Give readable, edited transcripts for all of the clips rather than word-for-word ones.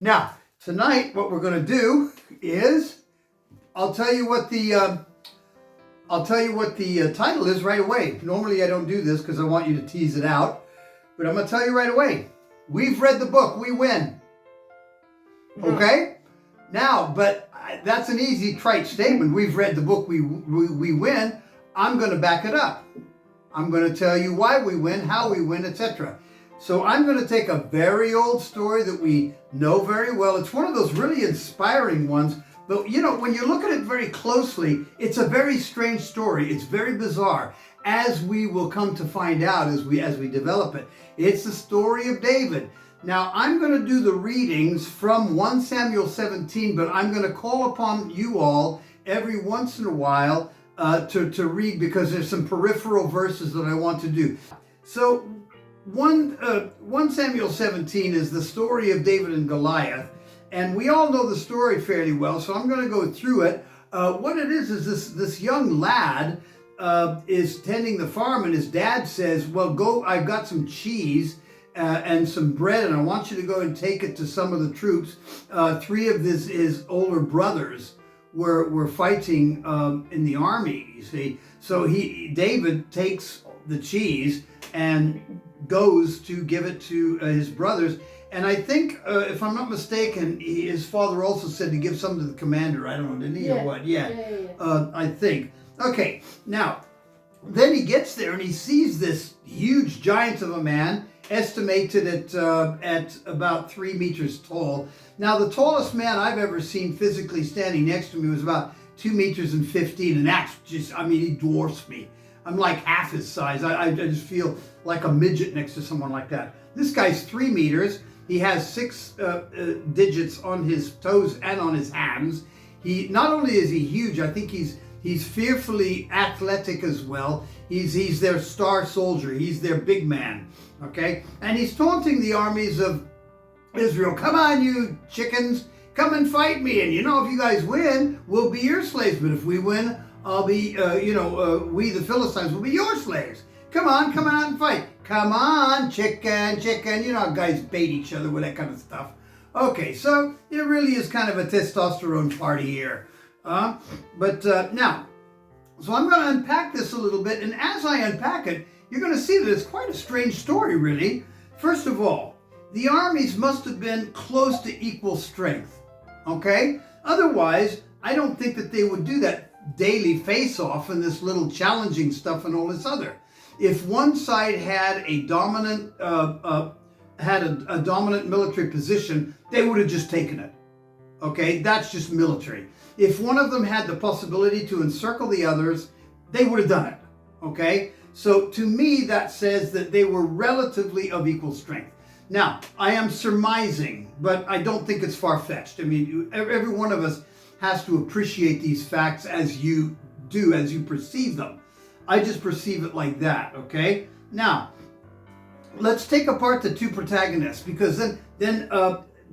Now, tonight, what we're going to do is, I'll tell you what the title is right away. Normally, I don't do this because I want you to tease it out, but I'm going to tell you right away. We've read the book. We win. Okay? Now, but that's an easy, trite statement. We've read the book. We win. I'm going to back it up. I'm going to tell you why we win, how we win, etc. So I'm going to take a very old story that we know very well. It's one of those really inspiring ones. But, you know, when you look at it very closely, it's a very strange story. It's very bizarre, as we will come to find out as we develop it. It's the story of David. Now, I'm going to do the readings from 1 Samuel 17, but I'm going to call upon you all every once in a while to read, because there's some peripheral verses that I want to do. So 1 Samuel 17 is the story of David and Goliath, and we all know the story fairly well, so I'm going to go through it. What it is this young lad is tending the farm, and his dad says, well, go, I've got some cheese and some bread, and I want you to go and take it to some of the troops. Three of his older brothers were fighting in the army, you see. So David takes the cheese and goes to give it to his brothers. And I think, if I'm not mistaken, his father also said to give some to the commander. I don't know, didn't he, or what? Yeah. I think. Okay, now, then he gets there and he sees this huge giant of a man, estimated at about 3 meters tall. Now, the tallest man I've ever seen physically standing next to me was about 2 meters and 15, and that's just, I mean, he dwarfs me. I'm like half his size. I just feel like a midget next to someone like that. This guy's 3 meters. He has 6 digits on his toes and on his hands. Not only is he huge, I think he's fearfully athletic as well. He's their star soldier. He's their big man. Okay? And he's taunting the armies of Israel. Come on, you chickens. Come and fight me. And you know, if you guys win, we'll be your slaves. But if we win, I'll be, we the Philistines will be your slaves. Come on, come out and fight. Come on, chicken. You know how guys bait each other with that kind of stuff. Okay, so it really is kind of a testosterone party here. Now, so I'm going to unpack this a little bit. And as I unpack it, you're going to see that it's quite a strange story, really. First of all, the armies must have been close to equal strength. Okay? Otherwise, I don't think that they would do that daily face-off and this little challenging stuff and all this other. If one side had a dominant military position, they would have just taken it. Okay, that's just military. If one of them had the possibility to encircle the others, they would have done it. Okay, so to me that says that they were relatively of equal strength. Now, I am surmising, but I don't think it's far-fetched. I mean, every one of us has to appreciate these facts as you do, as you perceive them. I just perceive it like that, okay? Now, let's take apart the two protagonists, because then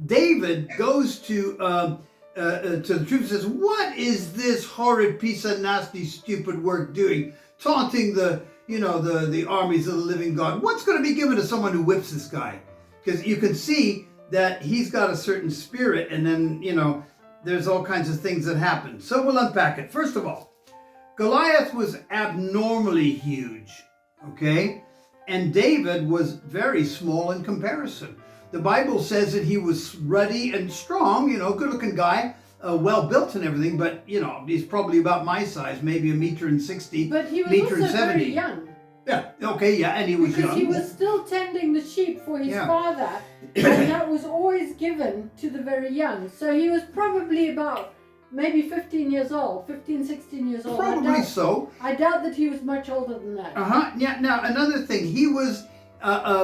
David goes to the troops and says, what is this horrid piece of nasty, stupid work doing? Taunting the armies of the living God. What's going to be given to someone who whips this guy? Because you can see that he's got a certain spirit, and then, there's all kinds of things that happen. So we'll unpack it. First of all, Goliath was abnormally huge, okay? And David was very small in comparison. The Bible says that he was ruddy and strong, good-looking guy, well-built and everything, but, he's probably about my size, maybe 1.60 meters. But he was also very young. Yeah, okay, yeah, and he was young. Because he was still tending the sheep for his father, and that was always given to the very young. So he was probably about maybe 15 years old, 16 years old. Probably so. I doubt that he was much older than that. Yeah. Now another thing, he was the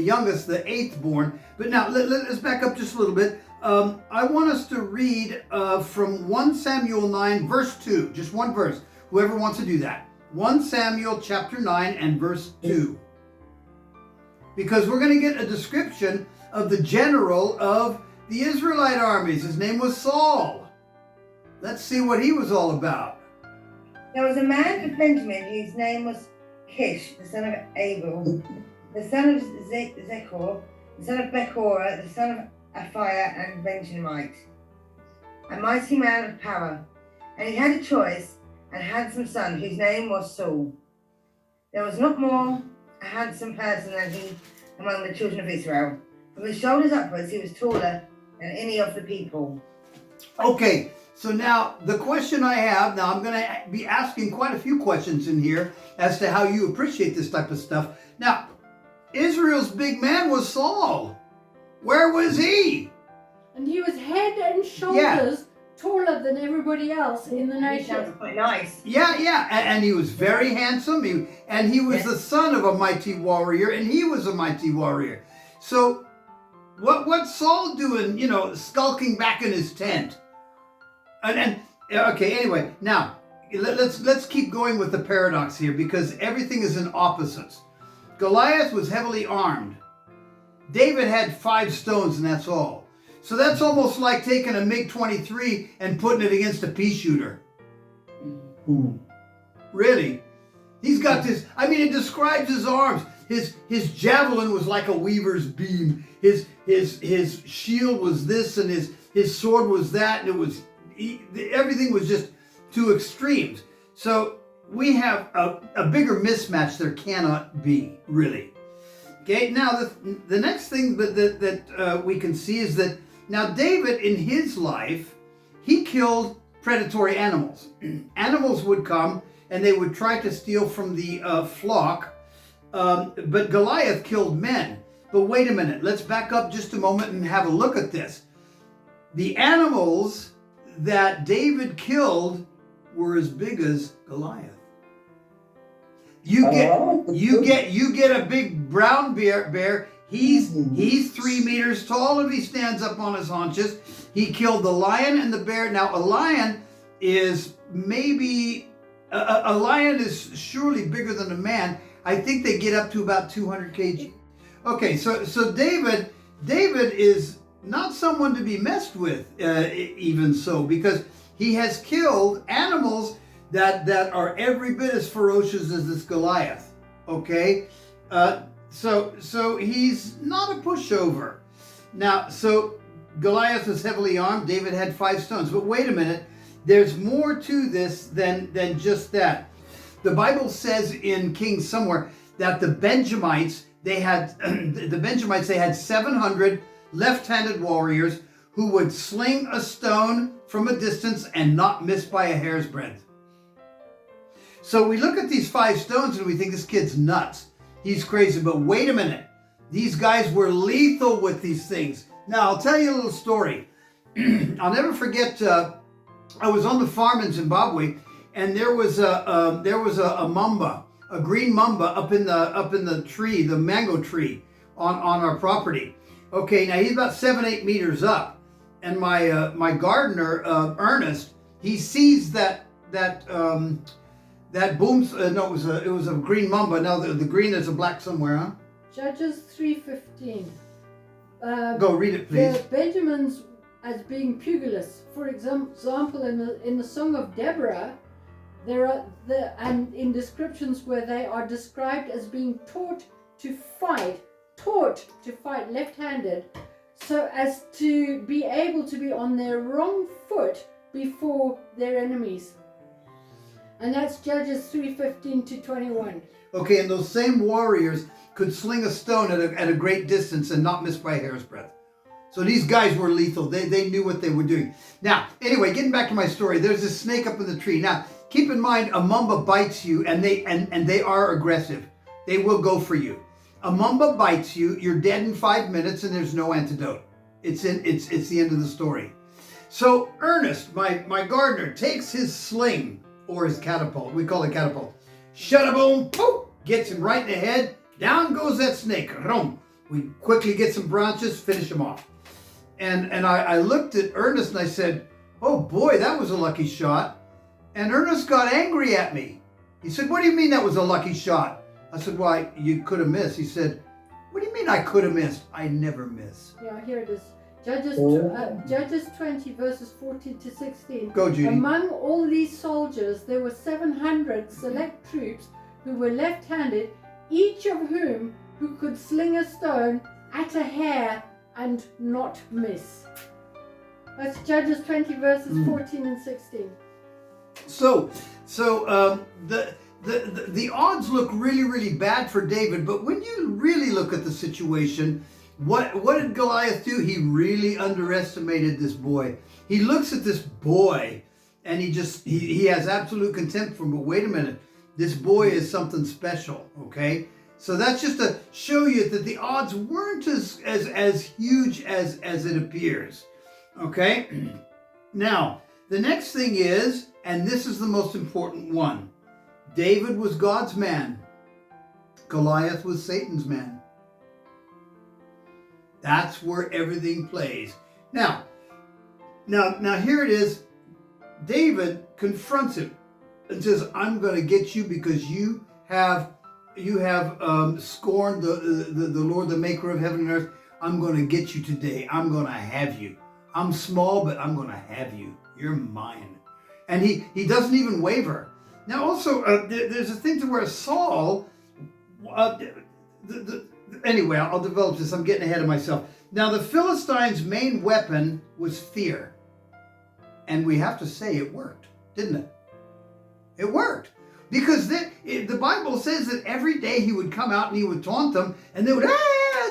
youngest, the 8th born. But now let's back up just a little bit. I want us to read from 1 Samuel 9, verse 2. Just one verse. Whoever wants to do that. 1 Samuel chapter 9 and verse 2. Because we're going to get a description of the general of the Israelite armies. His name was Saul. Let's see what he was all about. There was a man of Benjamin whose name was Kish, the son of Abel, the son of Zechor, the son of Bechorah, the son of Aphiah and Benjamite, a mighty man of power. And he had a choice and handsome son whose name was Saul. There was not more a handsome person than he among the children of Israel. From his shoulders upwards, he was taller than any of the people. Okay, so now the question I have, now I'm going to be asking quite a few questions in here as to how you appreciate this type of stuff. Now, Israel's big man was Saul. Where was he? And he was head and shoulders taller than everybody else in the He nation. sounds quite nice. Yeah, and he was very handsome, and he was the son of a mighty warrior, and he was a mighty warrior. So, what's Saul doing, skulking back in his tent? Okay, anyway, now, let's keep going with the paradox here, because everything is in opposites. Goliath was heavily armed. David had 5 stones, and that's all. So that's almost like taking a MiG-23 and putting it against a pea shooter. Ooh. Really? He's got this, it describes his arms. His javelin was like a weaver's beam. His shield was this, and his sword was that, and everything was just two extremes. So we have a bigger mismatch there cannot be, really. Okay, now the next thing that we can see is that now David in his life, he killed predatory animals. Animals would come and they would try to steal from the flock, but Goliath killed men. But wait a minute, let's back up just a moment and have a look at this. The animals that David killed were as big as Goliath. You get a big brown bear. He's 3 meters tall if he stands up on his haunches. He killed the lion and the bear. Now a lion is maybe a lion is surely bigger than a man. I think they get up to about 200 kg. Okay, so David is not someone to be messed with, even so, because he has killed animals that are every bit as ferocious as this Goliath. Okay, so he's not a pushover. Now, so Goliath was heavily armed. David had 5 stones. But wait a minute, there's more to this than just that. The Bible says in Kings somewhere that the Benjamites they had 700 left-handed warriors who would sling a stone from a distance and not miss by a hair's breadth. So we look at these 5 stones and we think this kid's nuts. He's crazy. But wait a minute. These guys were lethal with these things. Now, I'll tell you a little story. I'll never forget, I was on the farm in Zimbabwe, and there was a mamba, a green mamba up in the tree, the mango tree on our property. Okay, now he's about 7-8 meters up, and my gardener Ernest, he sees that boom. No, it was a green mamba. Now the green is a black somewhere, huh? Judges 3:15. Go read it, please. The Benjamins as being pugilists. For example, in the Song of Deborah, there are and in descriptions where they are described as being taught to fight left-handed, so as to be able to be on their wrong foot before their enemies. And that's Judges 3:15 to 21. Okay, and those same warriors could sling a stone at a great distance and not miss by a hair's breadth. So these guys were lethal. They knew what they were doing. Now, anyway, getting back to my story, there's this snake up in the tree. Now, keep in mind, a mamba bites you, and they are aggressive. They will go for you. A mamba bites you, you're dead in 5 minutes, and there's no antidote. It's the end of the story. So Ernest, my gardener, takes his sling, or his catapult. We call it catapult. Shut-a-boom, poof, gets him right in the head. Down goes that snake. We quickly get some branches, finish him off. And I looked at Ernest and I said, oh boy, that was a lucky shot. And Ernest got angry at me. He said, what do you mean that was a lucky shot? I said, why, you could have missed. He said, what do you mean I could have missed? I never miss. Yeah, here it is. Judges 20 verses 14 to 16. Go, Judy. Among all these soldiers, there were 700 select troops who were left-handed, each of whom could sling a stone at a hair and not miss. That's Judges 20 verses 14 and 16. So the odds look really, really bad for David, but when you really look at the situation, what did Goliath do? He really underestimated this boy. He looks at this boy and he has absolute contempt for him. But wait a minute, this boy is something special, okay? So that's just to show you that the odds weren't as huge as it appears, okay? Now, the next thing is, and this is the most important one, David was God's man. Goliath was Satan's man. That's where everything plays. Now here it is. David confronts him and says, I'm going to get you because you have scorned the Lord, the maker of heaven and earth. I'm going to get you today. I'm going to have you. I'm small, but I'm going to have you. You're mine. And he doesn't even waver. Now also, there's a thing to where Saul, anyway, I'll develop this. I'm getting ahead of myself. Now, the Philistines' main weapon was fear. And we have to say it worked, didn't it? It worked. Because the Bible says that every day he would come out and he would taunt them, and they would,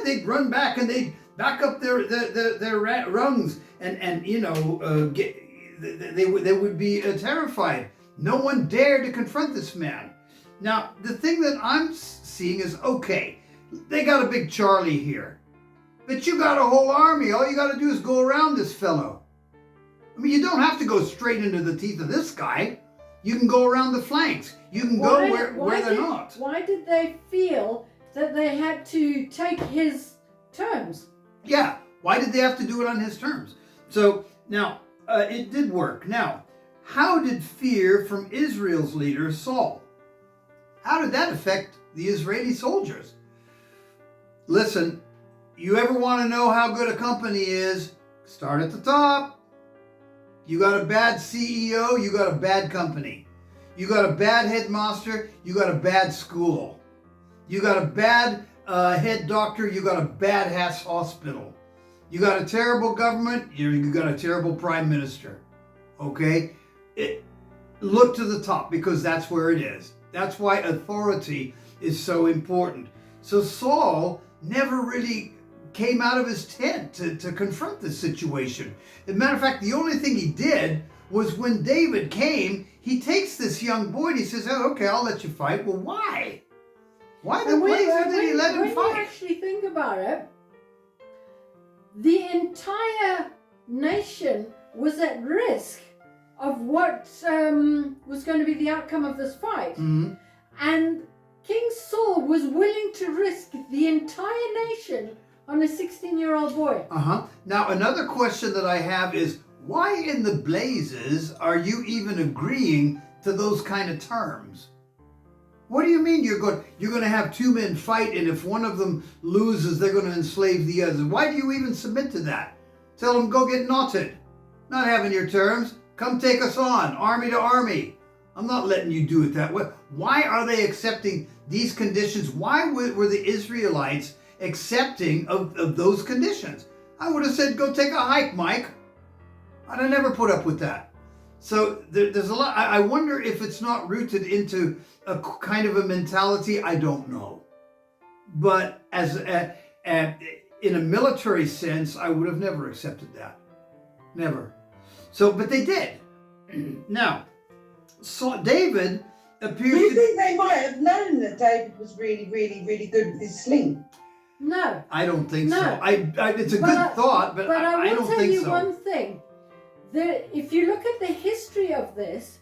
they'd run back and they'd back up their rungs, and they would be terrified. No one dared to confront this man. Now, the thing that I'm seeing is, okay, they got a big Charlie here, but you got a whole army. All you got to do is go around this fellow. I mean, you don't have to go straight into the teeth of this guy. You can go around the flanks. You can go where they're not. Why did they feel that they had to take his terms? Yeah, why did they have to do it on his terms? So now, it did work. Now, how did fear from Israel's leader, Saul? How did that affect the Israeli soldiers? Listen, you ever want to know how good a company is? Start at the top. You got a bad CEO, you got a bad company. You got a bad headmaster, you got a bad school. You got a bad head doctor, you got a bad hospital. You got a terrible government, you got a terrible prime minister. Okay? Look to the top, because that's where it is. That's why authority is so important. So Saul never really came out of his tent to confront this situation. As a matter of fact, the only thing he did was when David came, he takes this young boy and he says, oh, okay, I'll let you fight. Well, why? Why the blazes did he let him fight? When you actually think about it, the entire nation was at risk of what was going to be the outcome of this fight. Mm-hmm. And King Saul was willing to risk the entire nation on a 16-year-old boy. Now, another question that I have is, why in the blazes are you even agreeing to those kind of terms? What do you mean you're going to have two men fight, and if one of them loses, they're going to enslave the other? Why do you even submit to that? Tell them, go get knotted. Not having your terms. Come take us on, army to army. I'm not letting you do it that way. Why are they accepting these conditions? Why were the Israelites accepting of those conditions? I would have said, go take a hike, Mike. I'd have never put up with that. So there's a lot. I wonder if it's not rooted into a kind of a mentality. I don't know. But in a military sense, I would have never accepted that. Never. So, but they did. Now, so David appears. Do you think they might have known that David was really, really, really good with his sling? No. I don't think so. It's a good thought, but I don't think so. I will tell you one thing. If you look at the history of this,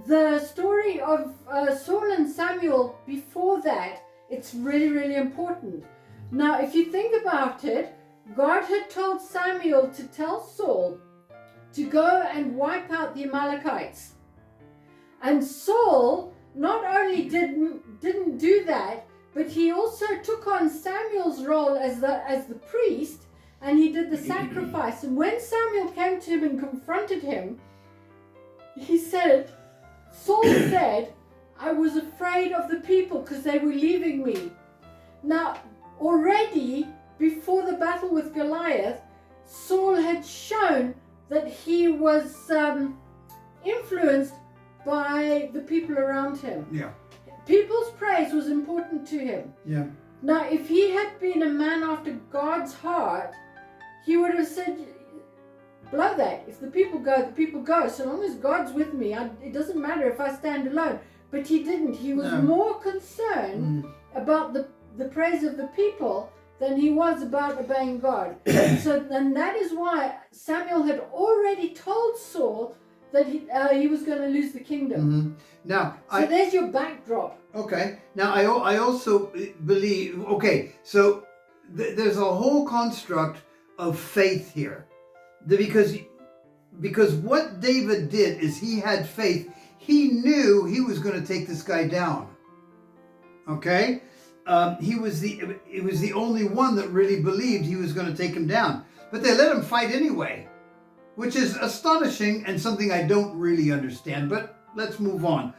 the story of Saul and Samuel before that, it's really, really important. Now, if you think about it, God had told Samuel to tell Saul to go and wipe out the Amalekites. And Saul not only didn't do that, but he also took on Samuel's role as the priest, and he did the sacrifice. And when Samuel came to him and confronted him, Saul said, I was afraid of the people because they were leaving me. Now, already before the battle with Goliath, Saul had shown that he was influenced by the people around him. Yeah. People's praise was important to him. Yeah. Now, if he had been a man after God's heart, he would have said, blow that. If the people go, the people go. So long as God's with me, it doesn't matter if I stand alone. But he didn't. He was more concerned about the praise of the people than he was about obeying God. And that is why Samuel had already told Saul that he was going to lose the kingdom. Mm-hmm. Now, so there's your backdrop. Okay. Now, I also believe, so there's a whole construct of faith here. Because what David did is he had faith. He knew he was going to take this guy down. Okay? He was the only one that really believed he was going to take him down. But they let him fight anyway, which is astonishing and something I don't really understand. But let's move on.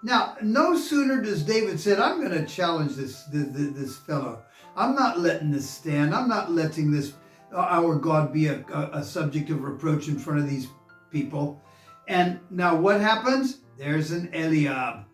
Now, no sooner does David said, I'm going to challenge this fellow. I'm not letting this stand. I'm not letting this our God be a subject of reproach in front of these people. And now what happens? There's an Eliab,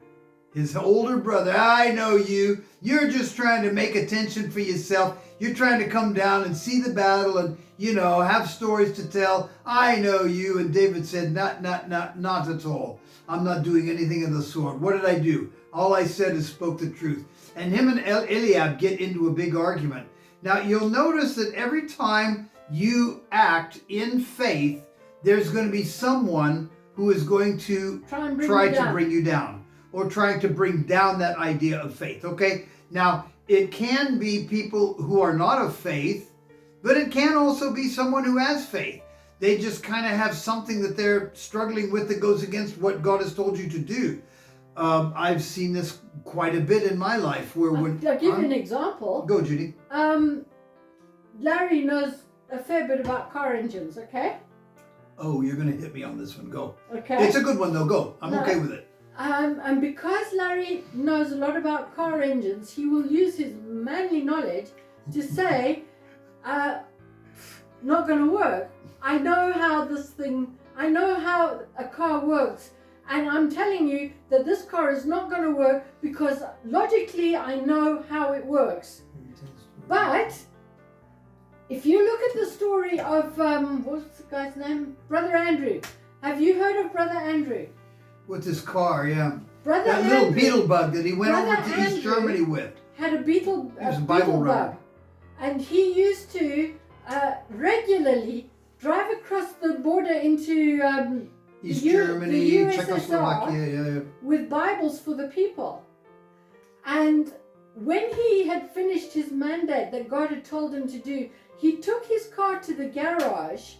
his older brother. I know you. You're just trying to make attention for yourself. You're trying to come down and see the battle and, have stories to tell. I know you. And David said, not at all. I'm not doing anything of the sort. What did I do? All I said is spoke the truth. And him and Eliab get into a big argument. Now, you'll notice that every time you act in faith, there's going to be someone who is going to try to bring you down or trying to bring down that idea of faith, okay? Now, it can be people who are not of faith, but it can also be someone who has faith. They just kind of have something that they're struggling with that goes against what God has told you to do. I've seen this quite a bit in my life. I'll give you an example. Go, Judy. Larry knows a fair bit about car engines, okay? Oh, you're going to hit me on this one. Go. Okay. It's a good one, though. Go. I'm okay with it. And because Larry knows a lot about car engines, he will use his manly knowledge to say, not going to work. I know how a car works. And I'm telling you that this car is not going to work because logically I know how it works. But if you look at the story of, what's the guy's name? Brother Andrew. Have you heard of Brother Andrew? With his car, yeah. That little beetle bug that he went over to East Germany with. Had a beetle Bible bug. runner. And he used to regularly drive across the border into East the Germany, USSR Czechoslovakia, with Bibles for the people. And when he had finished his mandate that God had told him to do, he took his car to the garage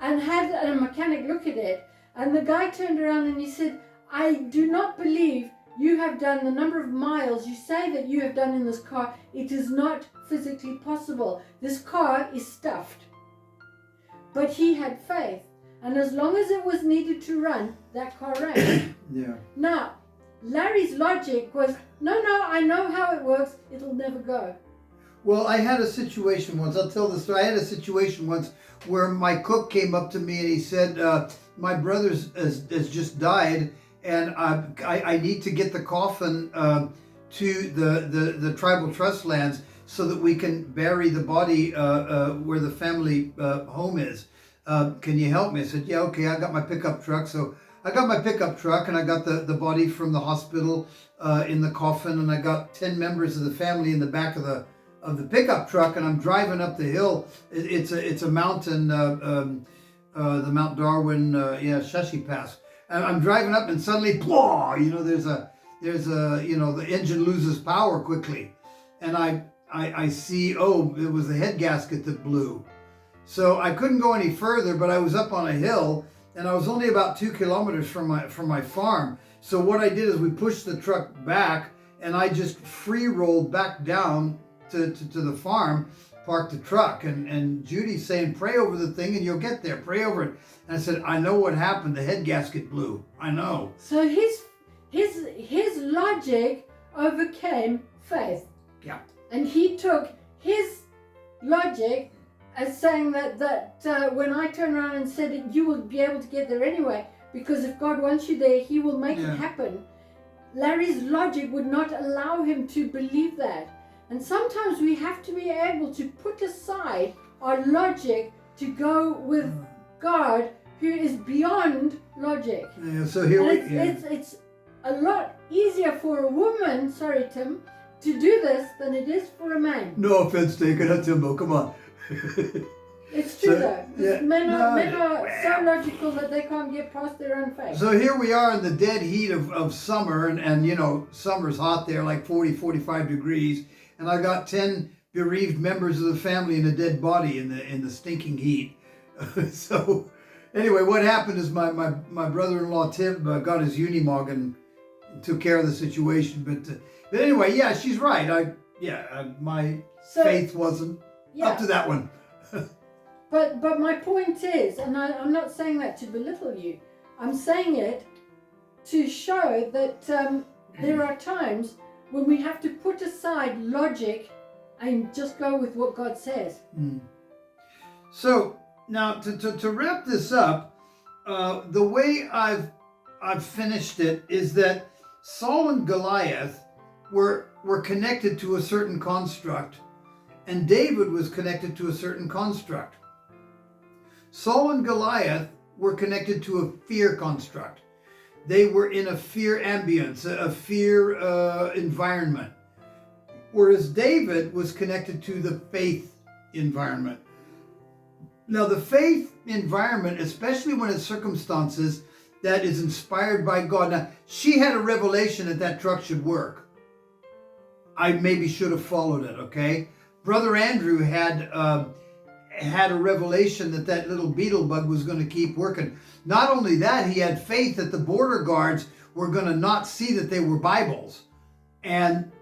and had a mechanic look at it. And the guy turned around and he said, I do not believe you have done the number of miles you say that you have done in this car. It is not physically possible. This car is stuffed. But he had faith. And as long as it was needed to run, that car ran. Yeah. Now, Larry's logic was, no, I know how it works. It'll never go. Well, I had a situation once. I'll tell the story. I had a situation once where my cook came up to me and he said, my brother has just died and I need to get the coffin to the tribal trust lands so that we can bury the body where the family home is. Can you help me? I said, yeah, okay. I got my pickup truck. So I got my pickup truck and I got the body from the hospital in the coffin, and I got 10 members of the family in the back of the pickup truck, and I'm driving up the hill. It's a mountain, the Mount Darwin, Shashi Pass. And I'm driving up and suddenly, blah, there's a the engine loses power quickly. And I see, it was the head gasket that blew. So I couldn't go any further, but I was up on a hill and I was only about 2 kilometers from my farm. So what I did is we pushed the truck back and I just free rolled back down to the farm, parked the truck, and Judy's saying, pray over the thing and you'll get there, pray over it. And I said, I know what happened, the head gasket blew, I know. So his logic overcame faith. Yeah. And he took his logic as saying that when I turn around and said it, you will be able to get there anyway, because if God wants you there, He will make it happen. Larry's logic would not allow him to believe that. And sometimes we have to be able to put aside our logic to go with God, who is beyond logic. Yeah, so here It's a lot easier for a woman, sorry Tim, to do this than it is for a man. No offense taken, Timbo, come on. It's true So, though. yeah, Men are so logical that they can't get past their own faith. So here we are in the dead heat of summer, and you know, summer's hot there, like 40, 45 degrees, and I got 10 bereaved members of the family in a dead body in the stinking heat. So anyway, what happened is my brother-in-law Tim got his Unimog and took care of the situation. But anyway, yeah, she's right. My faith wasn't up to that one. But my point is, and I'm not saying that to belittle you, I'm saying it to show that there are times when we have to put aside logic and just go with what God says. So now to wrap this up, the way I've finished it is that Saul and Goliath were connected to a certain construct, and David was connected to a certain construct. Saul and Goliath were connected to a fear construct. They were in a fear ambience, a fear environment. Whereas David was connected to the faith environment. Now the faith environment, especially when it's circumstances that is inspired by God. Now, she had a revelation that truck should work. I maybe should have followed it, okay? Brother Andrew had a revelation that little beetle bug was going to keep working. Not only that, he had faith that the border guards were going to not see that they were Bibles. And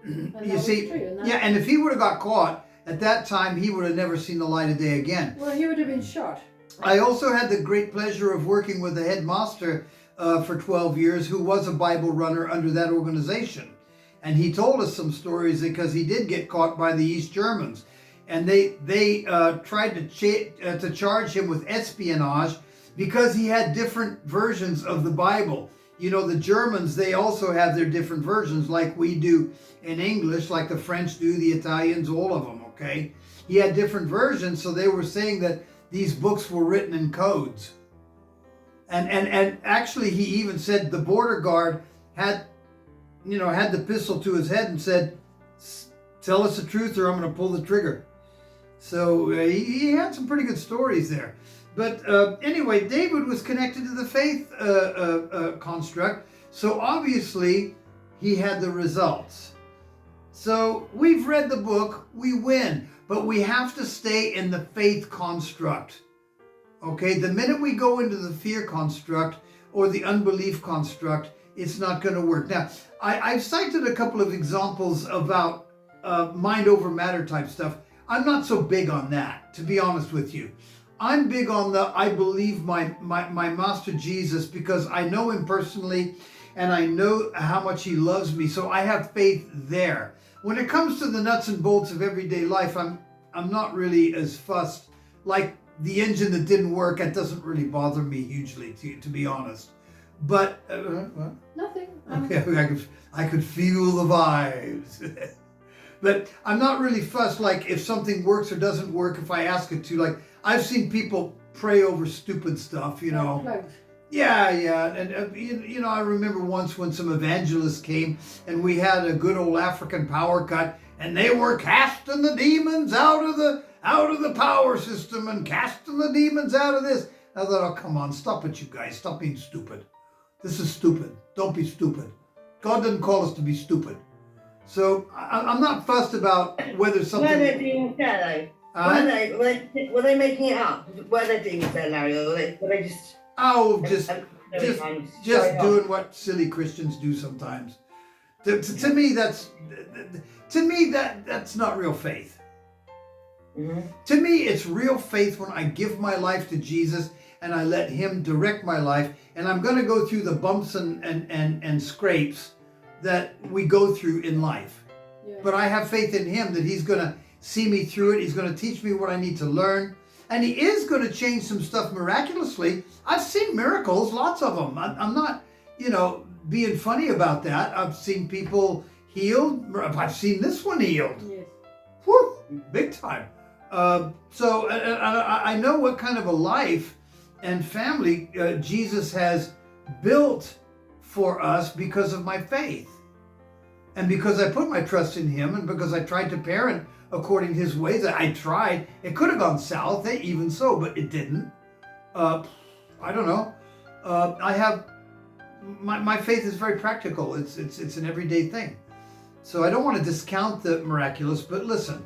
you see, and if he would have got caught at that time, he would have never seen the light of day again. Well, he would have been shot. I also had the great pleasure of working with the headmaster for 12 years, who was a Bible runner under that organization. And he told us some stories because he did get caught by the East Germans. And they tried to charge him with espionage because he had different versions of the Bible. You know, the Germans, they also have their different versions like we do in English, like the French do, the Italians, all of them, okay? He had different versions, so they were saying that these books were written in codes. And actually, he even said the border guard had the pistol to his head and said, "Tell us the truth or I'm going to pull the trigger." So he had some pretty good stories there. But anyway, David was connected to the faith construct. So obviously, he had the results. So we've read the book, we win. But we have to stay in the faith construct. Okay, the minute we go into the fear construct or the unbelief construct, it's not going to work. Now, I've cited a couple of examples about mind over matter type stuff. I'm not so big on that, to be honest with you. I'm big on I believe my Master Jesus because I know him personally and I know how much he loves me. So I have faith there. When it comes to the nuts and bolts of everyday life, I'm not really as fussed. Like the engine that didn't work, that doesn't really bother me hugely, to be honest. But what? Nothing. Okay, I could feel the vibes. But I'm not really fussed, like if something works or doesn't work, if I ask it to. Like I've seen people pray over stupid stuff, you know. Yeah. And you know, I remember once when some evangelists came and we had a good old African power cut, and they were casting the demons out of the power system and casting the demons out of this. I thought, oh, come on, stop it, you guys. Stop being stupid. This is stupid. Don't be stupid. God didn't call us to be stupid. So I'm not fussed about whether something... Were they demons there, though? Were they making it up? Were they demons there, Larry? Or were they just... Oh, just doing what silly Christians do sometimes. To me, that's not real faith. Mm-hmm. To me, it's real faith when I give my life to Jesus and I let him direct my life. And I'm going to go through the bumps and scrapes that we go through in life. Yeah. But I have faith in him that he's going to see me through it. He's going to teach me what I need to learn. And he is going to change some stuff miraculously. I've seen miracles, lots of them. I'm not, being funny about that. I've seen people healed. I've seen this one healed. Yes. Whew, big time. So I know what kind of a life and family Jesus has built for us because of my faith. And because I put my trust in him, and because I tried to parent according to his ways. I tried. It could have gone south, even so, but it didn't. I don't know. I have my faith is very practical. It's an everyday thing. So I don't want to discount the miraculous, but listen,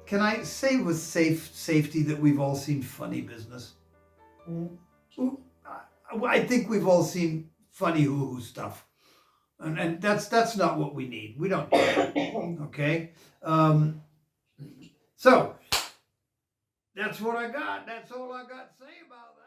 can I say with safety that we've all seen funny business? Mm. I think we've all seen funny hoo-hoo stuff. And that's not what we need. We don't need that. Okay? So, that's what I got. That's all I got to say about that.